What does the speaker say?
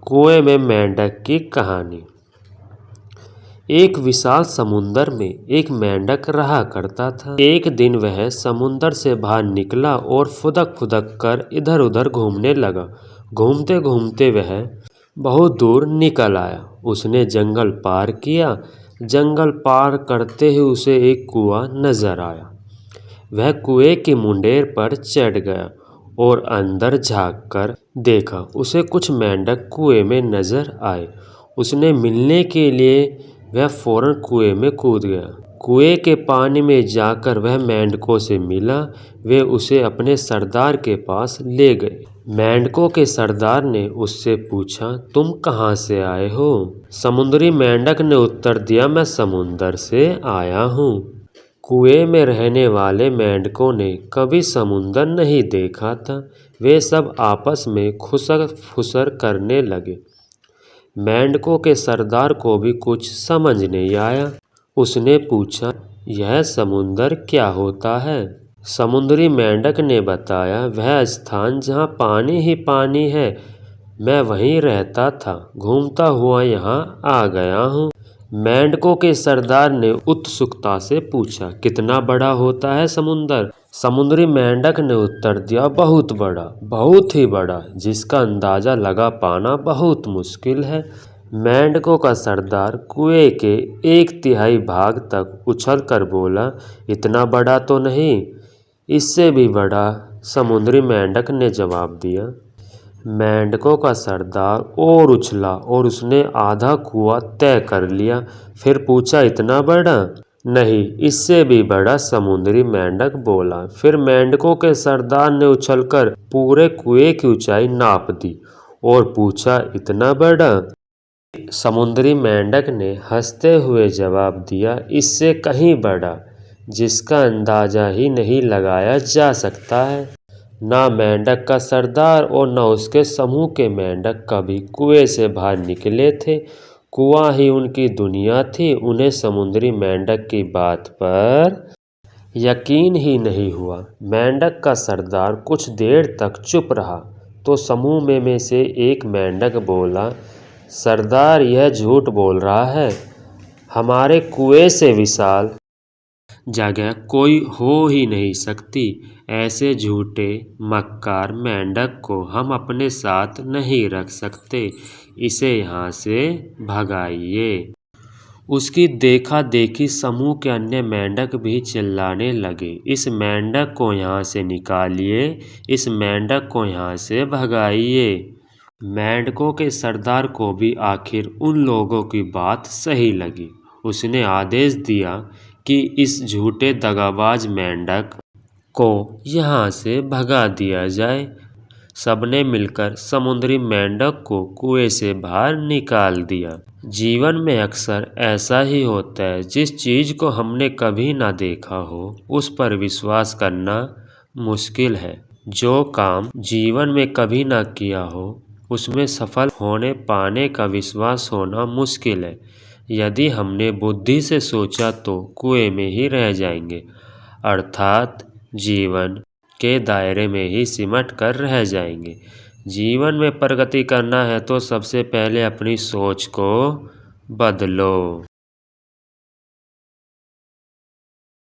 कुएं में मेंढक की कहानी। एक विशाल समुंदर में एक मेंढक रहा करता था। एक दिन वह समुंदर से बाहर निकला और फुदक फुदक कर इधर उधर घूमने लगा। घूमते घूमते वह बहुत दूर निकल आया। उसने जंगल पार किया। जंगल पार करते ही उसे एक कुआं नजर आया। वह कुएं की मुंडेर पर चढ़ गया और अंदर झांक कर देखा। उसे कुछ मेंढक कुएं में नजर आए। उसने मिलने के लिए वह फौरन कुएं में कूद गया। कुएं के पानी में जाकर वह मेंढकों से मिला। वे उसे अपने सरदार के पास ले गए। मेंढकों के सरदार ने उससे पूछा, तुम कहाँ से आए हो? समुद्री मेंढक ने उत्तर दिया, मैं समुंदर से आया हूँ। कुएं में रहने वाले मेंढकों ने कभी समुंदर नहीं देखा था। वे सब आपस में खुसर फुसर करने लगे। मेंढकों के सरदार को भी कुछ समझ नहीं आया। उसने पूछा, यह समुंदर क्या होता है? समुद्री मेंढक ने बताया, वह स्थान जहाँ पानी ही पानी है। मैं वहीं रहता था, घूमता हुआ यहाँ आ गया हूँ। मेंढकों के सरदार ने उत्सुकता से पूछा, कितना बड़ा होता है समुंदर? समुद्री मेंढक ने उत्तर दिया, बहुत बड़ा, बहुत ही बड़ा, जिसका अंदाजा लगा पाना बहुत मुश्किल है। मेंढकों का सरदार कुएं के 1/3 भाग तक उछल कर बोला, इतना बड़ा तो नहीं, इससे भी बड़ा। समुद्री मेंढक ने जवाब दिया। मेंढकों का सरदार और उछला और उसने आधा कुआं तय कर लिया। फिर पूछा, इतना बड़ा? नहीं, इससे भी बड़ा, समुद्री मेंढक बोला। फिर मेंढकों के सरदार ने उछलकर पूरे कुएं की ऊंचाई नाप दी और पूछा, इतना बड़ा? समुद्री मेंढक ने हंसते हुए जवाब दिया, इससे कहीं बड़ा, जिसका अंदाजा ही नहीं लगाया जा सकता है। ना मेंढक का सरदार और न उसके समूह के मेंढक कभी कुएं से बाहर निकले थे। कुआं ही उनकी दुनिया थी। उन्हें समुद्री मेंढक की बात पर यकीन ही नहीं हुआ। मेंढक का सरदार कुछ देर तक चुप रहा तो समूह में से एक मेंढक बोला, सरदार यह झूठ बोल रहा है। हमारे कुएं से विशाल जगह कोई हो ही नहीं सकती। ऐसे झूठे मक्कार मेंढक को हम अपने साथ नहीं रख सकते। इसे यहाँ से भगाइए। उसकी देखा देखी समूह के अन्य मेंढक भी चिल्लाने लगे, इस मेंढक को यहाँ से निकालिए, इस मेंढक को यहाँ से भगाइए। मेंढकों के सरदार को भी आखिर उन लोगों की बात सही लगी। उसने आदेश दिया कि इस झूठे दगाबाज मेंढक को यहाँ से भगा दिया जाए। सबने मिलकर समुद्री मेंढक को कुएं से बाहर निकाल दिया। जीवन में अक्सर ऐसा ही होता है, जिस चीज़ को हमने कभी ना देखा हो उस पर विश्वास करना मुश्किल है। जो काम जीवन में कभी ना किया हो उसमें सफल होने पाने का विश्वास होना मुश्किल है। यदि हमने बुद्धि से सोचा तो कुएं में ही रह जाएंगे, अर्थात जीवन के दायरे में ही सिमट कर रह जाएंगे। जीवन में प्रगति करना है तो सबसे पहले अपनी सोच को बदलो।